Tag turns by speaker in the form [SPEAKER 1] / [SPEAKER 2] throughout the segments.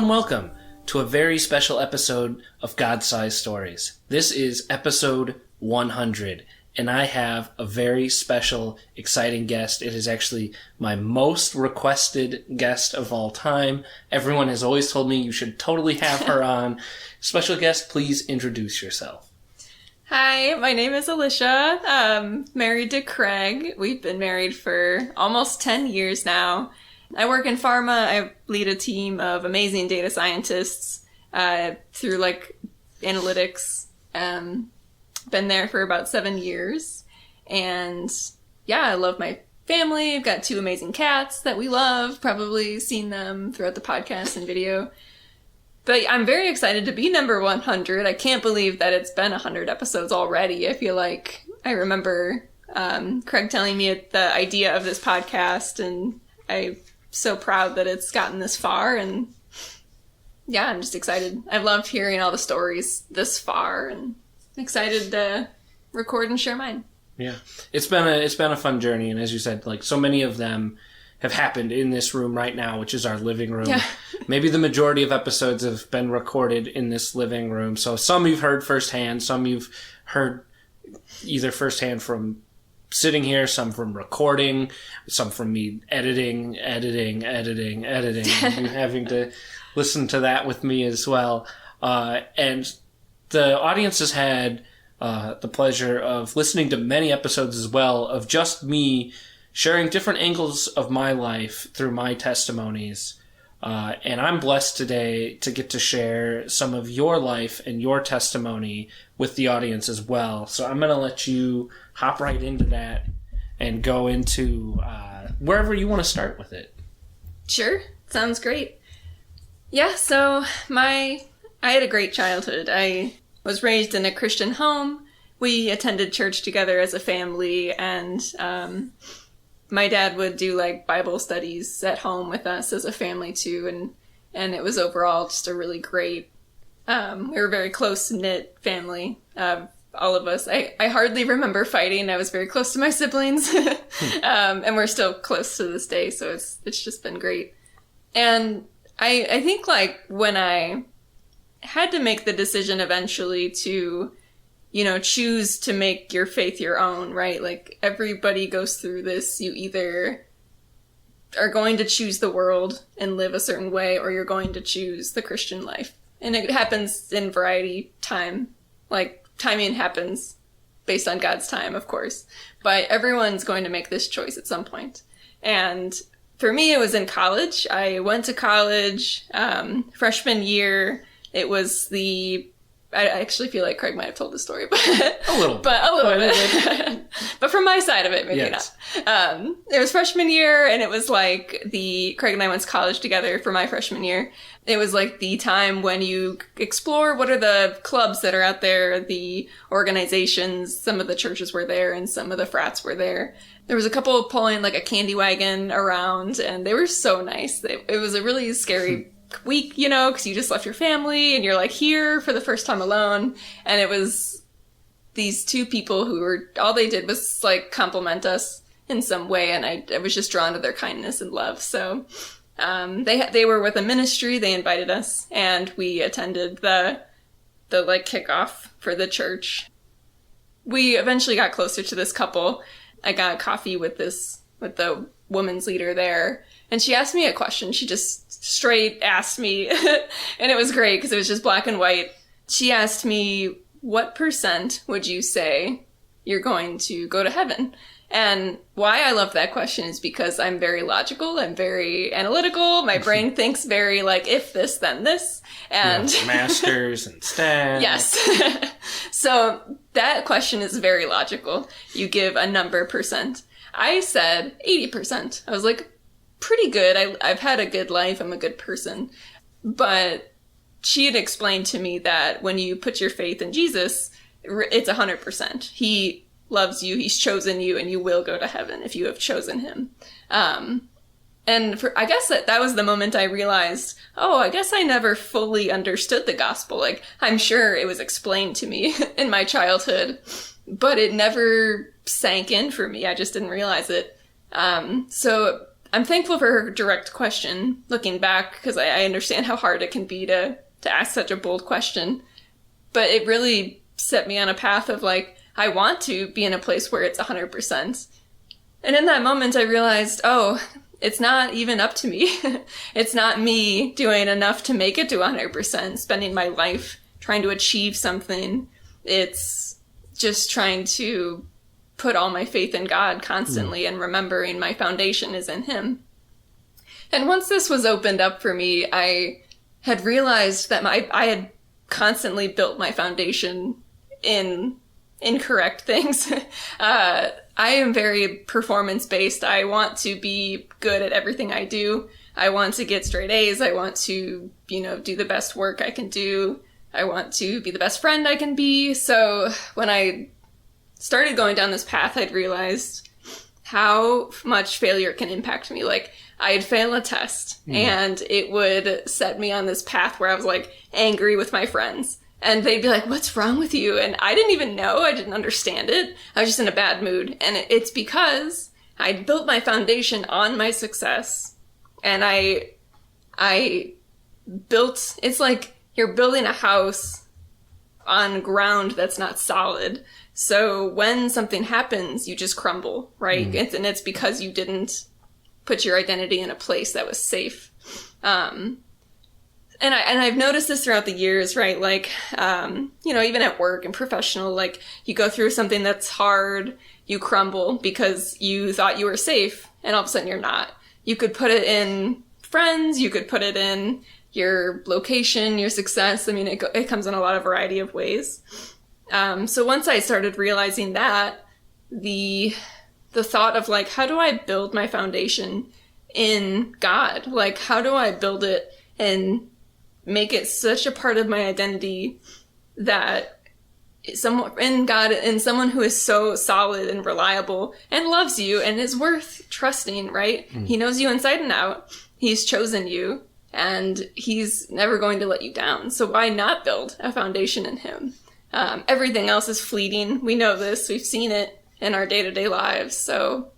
[SPEAKER 1] and welcome to a very special episode of God-Sized Stories. This is episode 100, and I have a very special, exciting guest. It is actually my most requested guest of all time. Everyone has always told me you should totally have her on. Special guest, please introduce yourself.
[SPEAKER 2] Hi, my name is Alicia. I'm married to Craig. We've been married for almost 10 years now. I work in pharma. I lead a team of amazing data scientists through analytics. Been there for about 7 years. And yeah, I love my family. I've got 2 amazing cats that we love. Probably seen them throughout the podcast and video. But I'm very excited to be number 100. I can't believe that it's been 100 episodes already. I feel like I remember Craig telling me the idea of this podcast, and I'm so proud that it's gotten this far. And yeah, I'm just excited. I've loved hearing all the stories this far, and I'm excited to record and share mine.
[SPEAKER 1] Yeah, it's been a fun journey, and as you said, so many of them have happened in this room right now, which is our living room.
[SPEAKER 2] Yeah.
[SPEAKER 1] Maybe the majority of episodes have been recorded in this living room. So some you've heard firsthand, some you've heard either firsthand from sitting here, some from recording, some from me editing, and having to listen to that with me as well. And the audience has had the pleasure of listening to many episodes as well of just me sharing different angles of my life through my testimonies. And I'm blessed today to get to share some of your life and your testimony with the audience as well. So I'm going to let you hop right into that and go into wherever you want to start with it.
[SPEAKER 2] Sure. Sounds great. Yeah, so I had a great childhood. I was raised in a Christian home. We attended church together as a family, and my dad would do Bible studies at home with us as a family too, and it was overall just a really great, we were a very close-knit family, all of us. I hardly remember fighting. I was very close to my siblings, and we're still close to this day, so it's just been great. And I think when I had to make the decision eventually to choose to make your faith your own, right? Everybody goes through this. You either are going to choose the world and live a certain way, or you're going to choose the Christian life. And it happens in variety time. Timing happens based on God's time, of course. But everyone's going to make this choice at some point. And for me, it was in college. I went to college freshman year. It was I actually feel like Craig might have told the story, but
[SPEAKER 1] a little
[SPEAKER 2] bit. But from my side of it, maybe not. It was freshman year, and it was Craig and I went to college together for my freshman year. It was the time when you explore what are the clubs that are out there, the organizations. Some of the churches were there, and some of the frats were there. There was a couple pulling a candy wagon around, and they were so nice. It was a really scary week, because you just left your family and you're here for the first time alone. And it was these 2 people who were, all they did was compliment us in some way. And I was just drawn to their kindness and love. So, they were with a ministry. They invited us, and we attended the kickoff for the church. We eventually got closer to this couple. I got coffee with the woman's leader there. And she asked me a question. She just straight asked me, and it was great because it was just black and white. She asked me, what % would you say you're going to go to heaven? And why I love that question is because I'm very logical. I'm very analytical. My brain thinks very if this, then this. And
[SPEAKER 1] masters and stats.
[SPEAKER 2] Yes. So that question is very logical. You give a number %. I said 80%. I was pretty good. I've had a good life. I'm a good person. But she had explained to me that when you put your faith in Jesus, it's 100%. He loves you. He's chosen you, and you will go to heaven if you have chosen him. And I guess that was the moment I realized, I guess I never fully understood the gospel. I'm sure it was explained to me in my childhood, but it never sank in for me. I just didn't realize it. So I'm thankful for her direct question, looking back, because I understand how hard it can be to ask such a bold question. But it really set me on a path of, like, I want to be in a place where it's 100%. And in that moment, I realized, oh, it's not even up to me. It's not me doing enough to make it to 100%, spending my life trying to achieve something. It's just trying to put all my faith in God constantly and remembering my foundation is in Him. And once this was opened up for me, I had realized that I had constantly built my foundation in incorrect things. I am very performance-based. I want to be good at everything I do. I want to get straight A's. I want to, do the best work I can do. I want to be the best friend I can be. So when I started going down this path, I'd realized how much failure can impact me. Like, I'd fail a test and it would set me on this path where I was, like, angry with my friends. And they'd be like, what's wrong with you? And I didn't even know. I didn't understand it. I was just in a bad mood. And it's because I built my foundation on my success. And I built, it's like you're building a house on ground that's not solid. So when something happens, you just crumble, right? And it's because you didn't put your identity in a place that was safe. And I've noticed this throughout the years, right? Like, even at work and professional, like, you go through something that's hard, you crumble because you thought you were safe, and all of a sudden you're not. You could put it in friends, you could put it in your location, your success. I mean, it comes in a lot of variety of ways. So once I started realizing that, the thought of, like, how do I build my foundation in God? Like, how do I build it and make it such a part of my identity that someone in God and someone who is so solid and reliable and loves you and is worth trusting, right? He knows you inside and out. He's chosen you and he's never going to let you down. So why not build a foundation in him? Everything else is fleeting. We know this. We've seen it in our day-to-day lives. So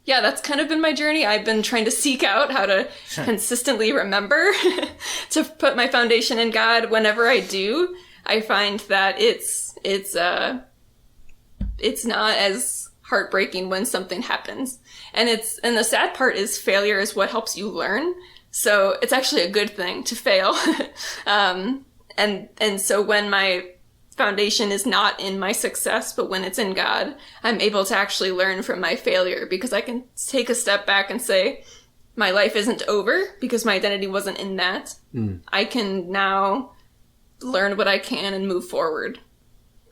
[SPEAKER 2] yeah, that's kind of been my journey. I've been trying to seek out how to consistently remember to put my foundation in God. Whenever I do, I find that it's not as heartbreaking when something happens. And the sad part is failure is what helps you learn. So it's actually a good thing to fail. And so when my foundation is not in my success, but when it's in God, I'm able to actually learn from my failure because I can take a step back and say, my life isn't over because my identity wasn't in that. I can now learn what I can and move forward.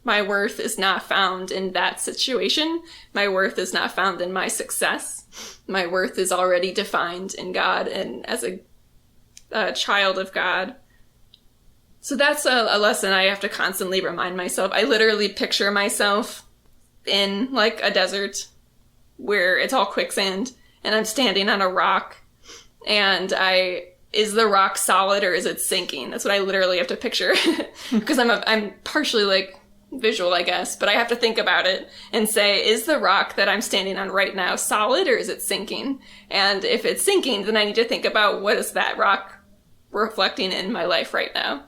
[SPEAKER 2] My worth is not found in that situation. My worth is not found in my success. My worth is already defined in God and as a child of God. So that's a lesson I have to constantly remind myself. I literally picture myself in, like, a desert where it's all quicksand and I'm standing on a rock and is the rock solid or is it sinking? That's what I literally have to picture because I'm partially, like, visual, I guess, but I have to think about it and say, is the rock that I'm standing on right now solid or is it sinking? And if it's sinking, then I need to think about what is that rock reflecting in my life right now.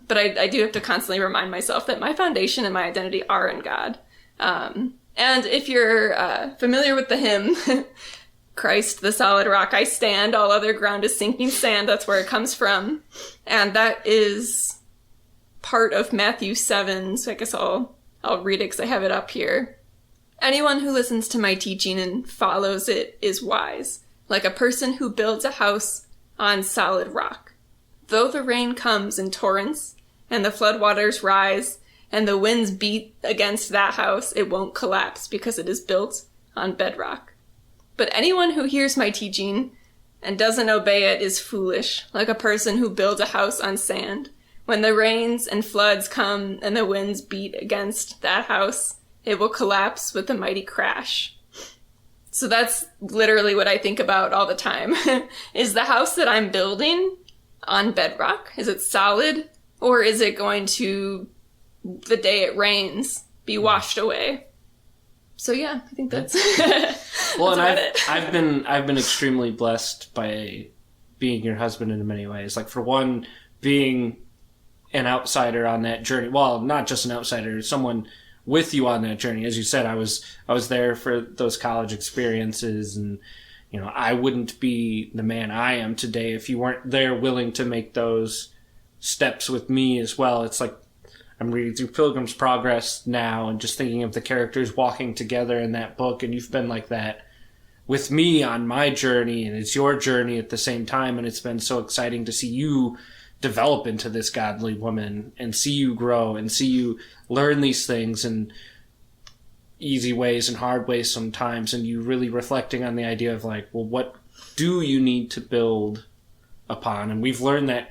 [SPEAKER 2] But I do have to constantly remind myself that my foundation and my identity are in God. And if you're familiar with the hymn, Christ, the solid rock I stand, all other ground is sinking sand, that's where it comes from. And that is part of Matthew 7, so I guess I'll read it because I have it up here. Anyone who listens to my teaching and follows it is wise, like a person who builds a house on solid rock. Though the rain comes in torrents, and the floodwaters rise, and the winds beat against that house, it won't collapse because it is built on bedrock. But anyone who hears my teaching and doesn't obey it is foolish, like a person who builds a house on sand. When the rains and floods come and the winds beat against that house, it will collapse with a mighty crash. So that's literally what I think about all the time. Is the house that I'm building on bedrock? Is it solid? Or is it going to, the day it rains, be washed away? So yeah, I think that's
[SPEAKER 1] well,
[SPEAKER 2] that's
[SPEAKER 1] and I've been extremely blessed by being your husband in many ways. Like, for one, being an outsider on that journey. Well, not just an outsider, someone with you on that journey. As you said, I was there for those college experiences, and you know, I wouldn't be the man I am today if you weren't there willing to make those steps with me as well. It's like I'm reading through Pilgrim's Progress now and just thinking of the characters walking together in that book, and you've been like that with me on my journey, and it's your journey at the same time, and it's been so exciting to see you develop into this godly woman and see you grow and see you learn these things in easy ways and hard ways sometimes, and you really reflecting on the idea of like, well, what do you need to build upon? And we've learned that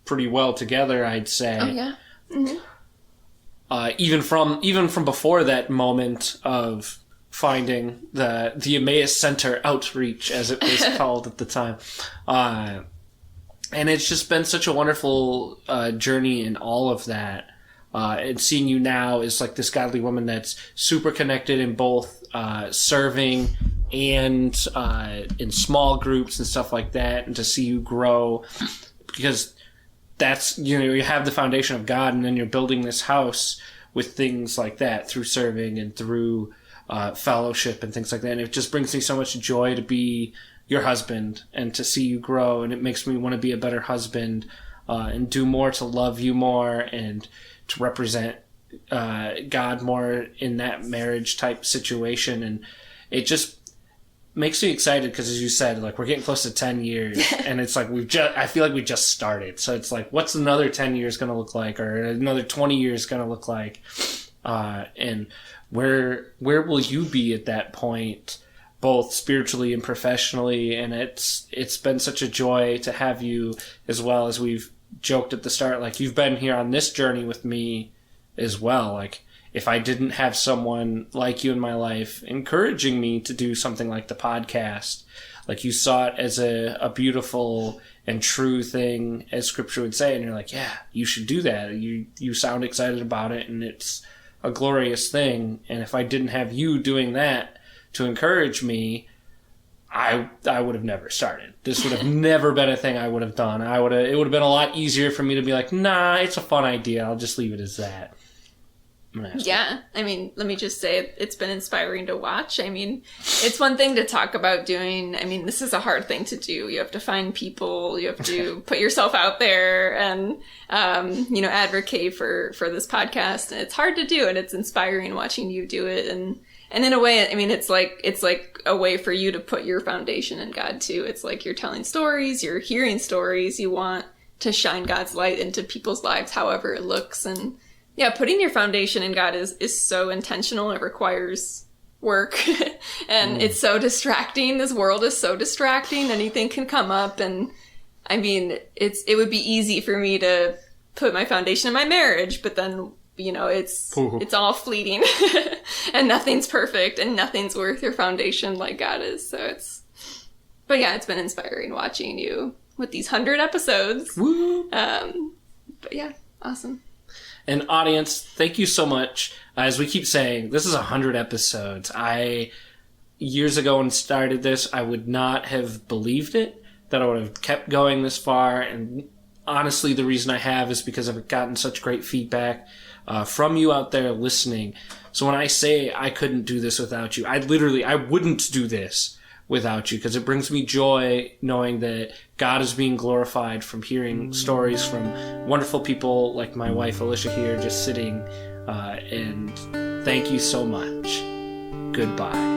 [SPEAKER 1] pretty well together, I'd say.
[SPEAKER 2] Oh yeah. Mm-hmm.
[SPEAKER 1] Even from before that moment of finding the Emmaus Center outreach, as it was called at the time. And it's just been such a wonderful journey in all of that. And seeing you now is like this godly woman that's super connected in both serving and in small groups and stuff like that. And to see you grow, because that's, you know, you have the foundation of God, and then you're building this house with things like that through serving and through fellowship and things like that. And it just brings me so much joy to be your husband and to see you grow, and it makes me want to be a better husband and do more to love you more and to represent God more in that marriage type situation. And it just makes me excited because, as you said, like, we're getting close to 10 years and it's like I feel like we just started. So it's like, what's another 10 years going to look like, or another 20 years going to look like? And where will you be at that point, both spiritually and professionally? And it's been such a joy to have you, as well as we've joked at the start, like, you've been here on this journey with me as well. Like, if I didn't have someone like you in my life encouraging me to do something like the podcast, like, you saw it as a beautiful and true thing, as scripture would say, and you're like, yeah, you should do that. You sound excited about it, and it's a glorious thing. And if I didn't have you doing that to encourage me, I would have never started. This would have never been a thing I would have done. It would have been a lot easier for me to be like, nah, it's a fun idea, I'll just leave it as that.
[SPEAKER 2] Yeah, I mean, let me just say, it's been inspiring to watch. I mean, it's one thing to talk about doing. I mean, this is a hard thing to do. You have to find people, you have to put yourself out there and, advocate for this podcast. And it's hard to do, and it's inspiring watching you do it. And in a way, I mean, it's like a way for you to put your foundation in God too. It's like you're telling stories, you're hearing stories, you want to shine God's light into people's lives, however it looks. And yeah, putting your foundation in God is so intentional. It requires work and it's so distracting. This world is so distracting. Anything can come up. And I mean, it would be easy for me to put my foundation in my marriage, but then, it's all fleeting and nothing's perfect and nothing's worth your foundation like God is. So but yeah, it's been inspiring watching you with these 100 episodes.
[SPEAKER 1] Woo.
[SPEAKER 2] But yeah, awesome.
[SPEAKER 1] And audience, thank you so much. As we keep saying, this is 100 episodes. Years ago when I started this, I would not have believed it, that I would have kept going this far. And honestly, the reason I have is because I've gotten such great feedback from you out there listening. So when I say I couldn't do this without you, I wouldn't do this without you, because it brings me joy knowing that God is being glorified from hearing stories from wonderful people like my wife Alicia here just sitting. And thank you so much. Goodbye.